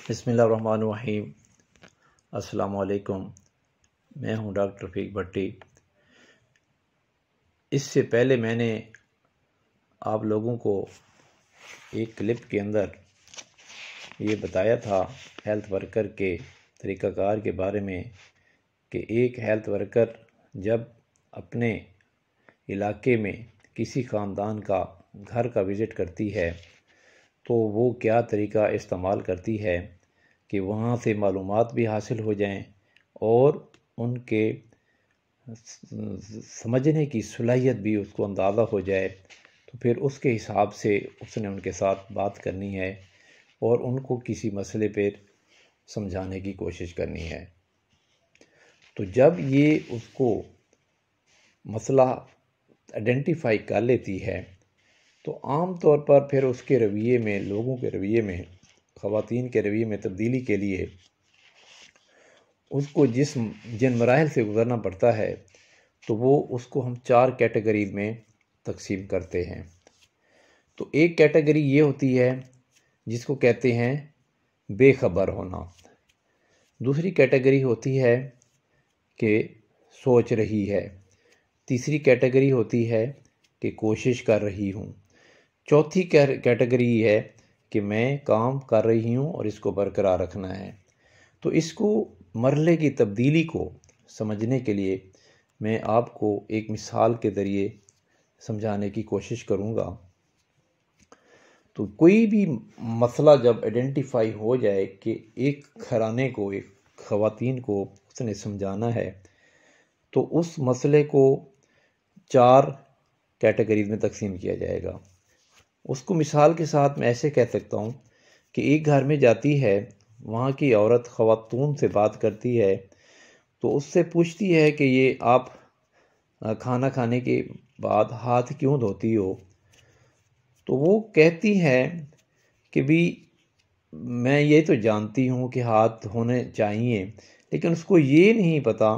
बिस्मिल्लाहिर्रहमानिर्रहीम। अस्सलाम वालेकुम। मैं हूं डॉक्टर रफ़ीक भट्टी। इससे पहले मैंने आप लोगों को एक क्लिप के अंदर ये बताया था हेल्थ वर्कर के तरीक़ाकार के बारे में कि एक हेल्थ वर्कर जब अपने इलाके में किसी ख़ानदान का घर का विज़िट करती है तो वो क्या तरीक़ा इस्तेमाल करती है कि वहाँ से मालूमात भी हासिल हो जाएं और उनके समझने की सलाहियत भी उसको अंदाज़ा हो जाए, तो फिर उसके हिसाब से उसने उनके साथ बात करनी है और उनको किसी मसले पर समझाने की कोशिश करनी है। तो जब ये उसको मसला आइडेंटिफाई कर लेती है तो आम तौर पर फिर उसके रवैये में, लोगों के रवैये में, ख़वातीन के रवैये में तब्दीली के लिए उसको जिन मराहिल से गुज़रना पड़ता है तो वो उसको हम 4 कैटेगरी में तकसीम करते हैं। तो एक कैटेगरी ये होती है जिसको कहते हैं बेखबर होना। दूसरी कैटेगरी होती है कि सोच रही है। तीसरी कैटेगरी होती है कि कोशिश कर रही हूँ। चौथी कैटेगरी है कि मैं काम कर रही हूँ और इसको बरकरार रखना है। तो इसको मरहले की तब्दीली को समझने के लिए मैं आपको एक मिसाल के ज़रिए समझाने की कोशिश करूँगा। तो कोई भी मसला जब आइडेंटिफाई हो जाए कि एक घराने को, एक ख़वातीन को उसने समझाना है, तो उस मसले को 4 कैटेगरीज़ में तकसीम किया जाएगा। उसको मिसाल के साथ मैं ऐसे कह सकता हूँ कि एक घर में जाती है, वहाँ की औरत ख़वातून से बात करती है तो उससे पूछती है कि ये आप खाना खाने के बाद हाथ क्यों धोती हो? तो वो कहती है कि भी मैं ये तो जानती हूँ कि हाथ धोने चाहिए, लेकिन उसको ये नहीं पता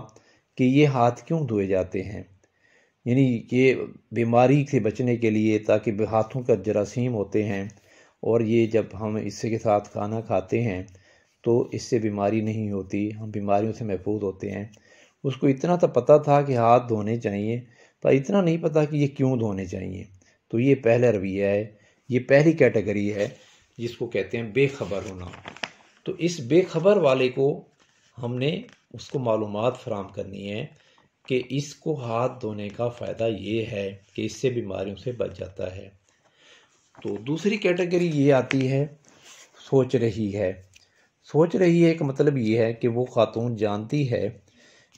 कि ये हाथ क्यों धोए जाते हैं। यानी ये बीमारी से बचने के लिए, ताकि हाथों का जरासीम होते हैं और ये जब हम इससे के साथ खाना खाते हैं तो इससे बीमारी नहीं होती, हम बीमारियों से महफूज होते हैं। उसको इतना तो पता था कि हाथ धोने चाहिए, पर इतना नहीं पता कि ये क्यों धोने चाहिए। तो ये पहला रवैया है, ये पहली कैटेगरी है जिसको कहते हैं बेखबर होना। तो इस बेखबर वाले को हमने उसको मालूमात फराहम करनी है कि इसको हाथ धोने का फ़ायदा ये है कि इससे बीमारियों से बच जाता है। तो दूसरी कैटेगरी ये आती है सोच रही है। सोच रही है का मतलब ये है कि वो खातून जानती है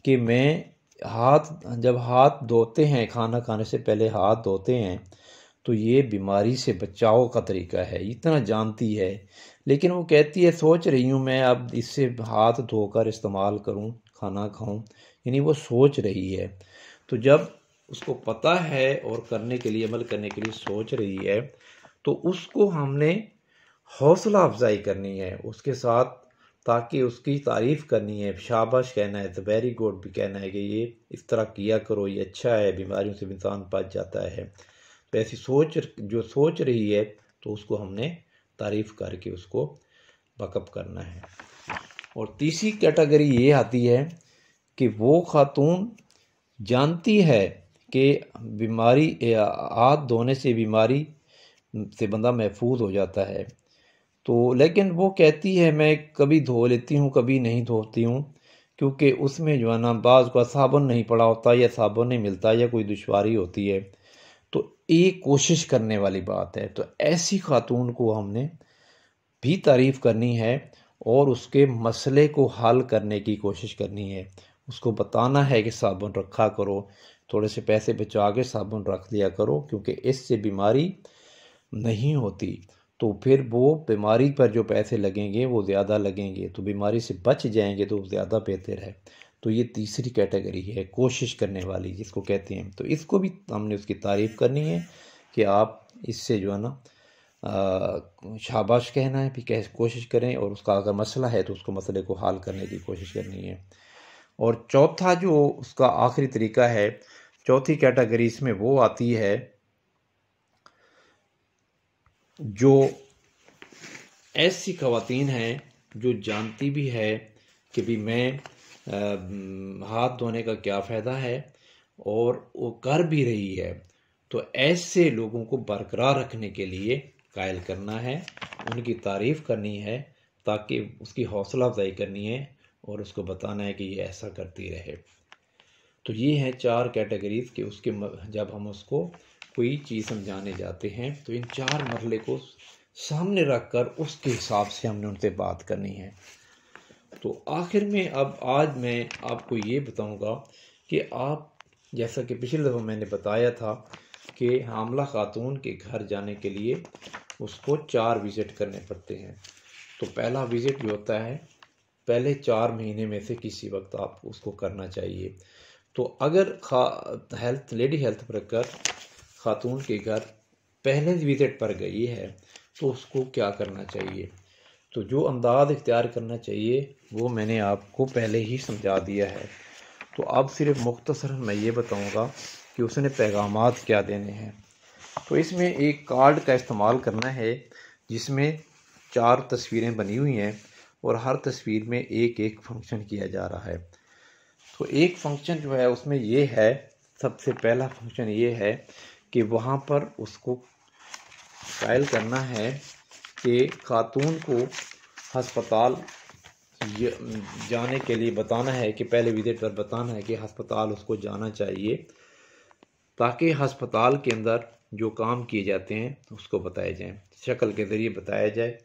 कि जब हाथ धोते हैं, खाना खाने से पहले हाथ धोते हैं, तो ये बीमारी से बचाव का तरीका है, इतना जानती है। लेकिन वो कहती है सोच रही हूँ मैं अब इससे हाथ धोकर इस्तेमाल करूँ, खाना खाऊँ, यानी वो सोच रही है। तो जब उसको पता है और करने के लिए, अमल करने के लिए सोच रही है, तो उसको हमने हौसला अफजाई करनी है उसके साथ, ताकि उसकी तारीफ़ करनी है, शाबाश कहना है, तो वेरी गुड भी कहना है कि ये इस तरह किया करो, ये अच्छा है, बीमारियों से इंसान बच जाता है। तो ऐसी जो सोच रही है तो उसको हमने तारीफ़ करके उसको बकअप करना है। और तीसरी कैटेगरी ये आती है कि वो खातून जानती है कि बीमारी, हाथ धोने से बीमारी से बंदा महफूज हो जाता है, तो लेकिन वो कहती है मैं कभी धो लेती हूँ, कभी नहीं धोती हूँ, क्योंकि उसमें जो है ना बाज़ का साबुन नहीं पड़ा होता या साबुन नहीं मिलता या कोई दुश्वारी होती है। तो एक कोशिश करने वाली बात है। तो ऐसी खातून को हमने भी तारीफ़ करनी है और उसके मसले को हल करने की कोशिश करनी है। उसको बताना है कि साबुन रखा करो, थोड़े से पैसे बचा के साबुन रख लिया करो, क्योंकि इससे बीमारी नहीं होती। तो फिर वो बीमारी पर जो पैसे लगेंगे वो ज़्यादा लगेंगे, तो बीमारी से बच जाएंगे तो ज़्यादा बेहतर है। तो ये तीसरी कैटेगरी है कोशिश करने वाली, जिसको कहते हैं। तो इसको भी हमने उसकी तारीफ़ करनी है कि आप इससे जो है ना शाबाश कहना है, फिर कोशिश करें, और उसका अगर मसला है तो उसको मसले को हल करने की कोशिश करनी है। और चौथा जो उसका आखिरी तरीका है, चौथी कैटेगरी इसमें वो आती है जो ऐसी ख़वातीन हैं जो जानती भी है कि भी मैं हाथ धोने का क्या फ़ायदा है और वो कर भी रही है, तो ऐसे लोगों को बरकरार रखने के लिए कायल करना है, उनकी तारीफ़ करनी है, ताकि उसकी हौसला अफजाई करनी है और उसको बताना है कि ये ऐसा करती रहे। तो ये हैं 4 कैटेगरीज कि उसके जब हम उसको कोई चीज़ समझाने जाते हैं तो इन 4 मरहले को सामने रख कर उसके हिसाब से हमने उनसे बात करनी है। तो आखिर में अब आज मैं आपको ये बताऊंगा कि आप, जैसा कि पिछले दफ़ा मैंने बताया था कि हामला खातून के घर जाने के लिए उसको 4 विज़िट करने पड़ते हैं। तो पहला विज़िट जो होता है पहले 4 महीने में से किसी वक्त आप उसको करना चाहिए। तो अगर लेडी हेल्थ वर्कर खातून के घर पहले विज़िट पर गई है तो उसको क्या करना चाहिए। तो जो अंदाज़ इख्तियार करना चाहिए वो मैंने आपको पहले ही समझा दिया है। तो अब सिर्फ मुख्तसरन मैं ये बताऊंगा कि उसने पैगामात क्या देने हैं। तो इसमें एक कार्ड का इस्तेमाल करना है जिसमें 4 तस्वीरें बनी हुई हैं और हर तस्वीर में एक एक फंक्शन किया जा रहा है। तो एक फंक्शन जो है उसमें ये है, सबसे पहला फंक्शन ये है कि वहाँ पर उसको कायल करना है कि खातून को हस्पताल जाने के लिए बताना है कि पहले विज़िट पर बताना है कि हस्पताल उसको जाना चाहिए, ताकि हस्पताल के अंदर जो काम किए जाते हैं उसको बताए जाएं, शक्ल के ज़रिए बताया जाए।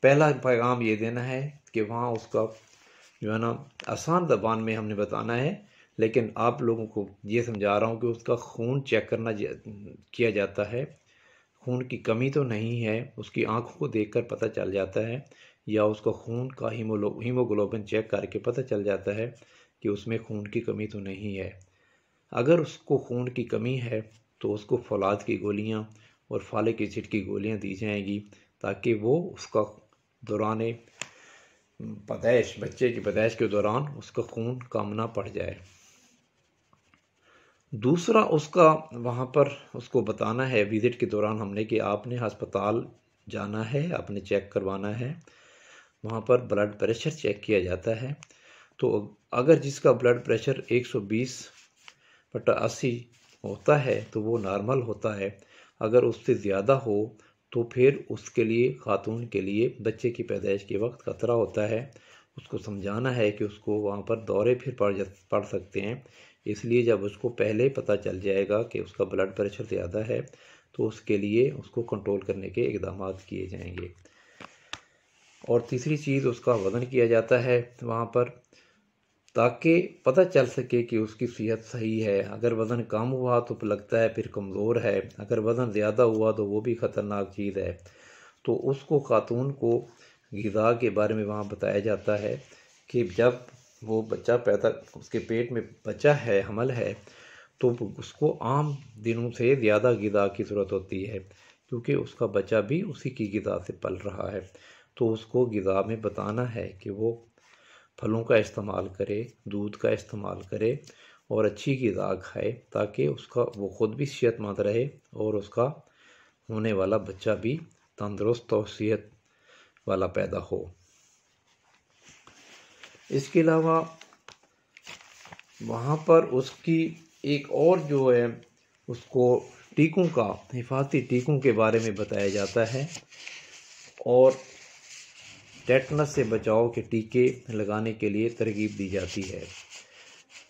पहला पैगाम ये देना है कि वहाँ उसका जो है ना आसान ज़बान में हमने बताना है, लेकिन आप लोगों को ये समझा रहा हूँ कि उसका खून चेक किया जाता है। खून की कमी तो नहीं है, उसकी आंखों को देखकर पता चल जाता है, या उसका खून का हीमोग्लोबिन चेक करके पता चल जाता है कि उसमें खून की कमी तो नहीं है। अगर उसको खून की कमी है तो उसको फौलाद की गोलियां और फॉलिक एसिड की गोलियां दी जाएंगी, ताकि वो उसका दौरान पैदाइश, बच्चे की पैदाइश के दौरान उसका खून कम ना पड़ जाए। दूसरा, उसका वहाँ पर उसको बताना है विज़िट के दौरान हमने कि आपने अस्पताल जाना है, आपने चेक करवाना है। वहाँ पर ब्लड प्रेशर चेक किया जाता है। तो अगर जिसका ब्लड प्रेशर 120/80 होता है तो वो नॉर्मल होता है। अगर उससे ज़्यादा हो तो फिर उसके लिए, खातून के लिए बच्चे की पैदाइश के वक्त ख़तरा होता है। उसको समझाना है कि उसको वहाँ पर दौरे फिर पड़ सकते हैं, इसलिए जब उसको पहले पता चल जाएगा कि उसका ब्लड प्रेशर ज़्यादा है तो उसके लिए उसको कंट्रोल करने के इक़दाम किए जाएंगे। और तीसरी चीज़, उसका वज़न किया जाता है वहाँ पर, ताकि पता चल सके कि उसकी सेहत सही है। अगर वज़न कम हुआ तो लगता है फिर कमज़ोर है, अगर वज़न ज़्यादा हुआ तो वो भी ख़तरनाक चीज़ है। तो उसको, खातून को ग़िज़ा के बारे में वहाँ बताया जाता है कि जब वो बच्चा उसके पेट में बच्चा है, हमल है, तो उसको आम दिनों से ज़्यादा ग़िज़ा की ज़रूरत होती है, क्योंकि उसका बच्चा भी उसी की ग़िज़ा से पल रहा है। तो उसको ग़िज़ा में बताना है कि वो फलों का इस्तेमाल करे, दूध का इस्तेमाल करे और अच्छी ग़िज़ा खाए, ताकि वो ख़ुद भी सेहतमंद रहे और उसका होने वाला बच्चा भी तंदुरुस्त और सेहत वाला पैदा हो। इसके अलावा वहाँ पर उसकी एक और जो है, उसको टीकों का, हिफाजती टीकों के बारे में बताया जाता है और टेटनस से बचाव के टीके लगाने के लिए तरगीब दी जाती है।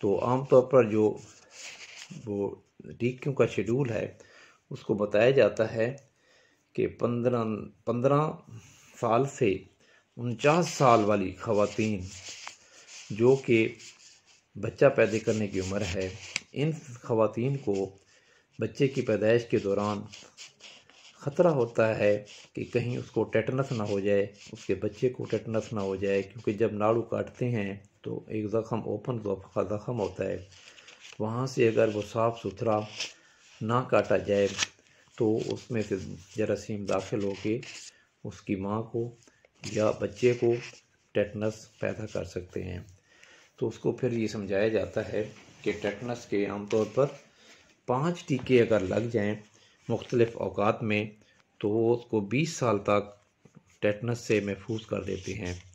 तो आमतौर पर जो वो टीकों का शेड्यूल है उसको बताया जाता है कि 15 साल से 49 साल वाली ख़वातीन जो कि बच्चा पैदा करने की उम्र है, इन ख़वातीन को बच्चे की पैदाइश के दौरान ख़तरा होता है कि कहीं उसको टेटनस ना हो जाए, उसके बच्चे को टेटनस ना हो जाए, क्योंकि जब नाड़ू काटते हैं तो एक ज़ख़म, ओपन ज़ख़म होता है, वहाँ से अगर वो साफ़ सुथरा ना काटा जाए तो उसमें से जरासीम दाखिल होके उसकी माँ को या बच्चे को टेटनस पैदा कर सकते हैं। तो उसको फिर ये समझाया जाता है कि टेटनस के आमतौर पर 5 टीके अगर लग जाएं मुख्तलिफ़ औक़ात में तो वो उसको 20 साल तक टेटनस से महफूज कर देते हैं।